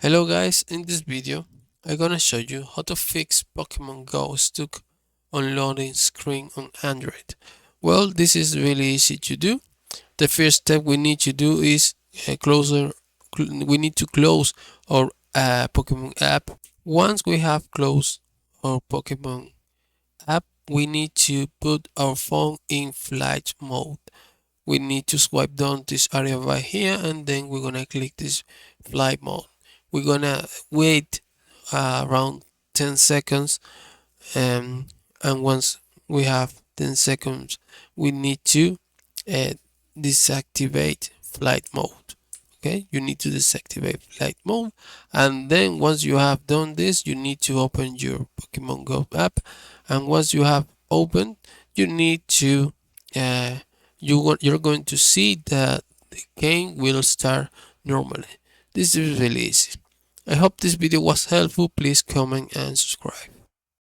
Hello guys, in this video I'm gonna show you how to fix Pokemon Go stuck on loading screen on Android. Well, this is really easy to do. The first step we need to do is we need to close our Pokemon app. Once we have closed our Pokemon app, we need to put our phone in flight mode. We need to swipe down this area right here, and then we're gonna click this flight mode. We're gonna wait around 10 seconds, and once we have 10 seconds we need to uh, deactivate flight mode. Okay, you need to deactivate flight mode, and then once you have done this, you need to open your Pokemon Go app, and once you have opened, you need to you're going to see that the game will start normally. This is really easy. I hope this video was helpful. Please comment and subscribe.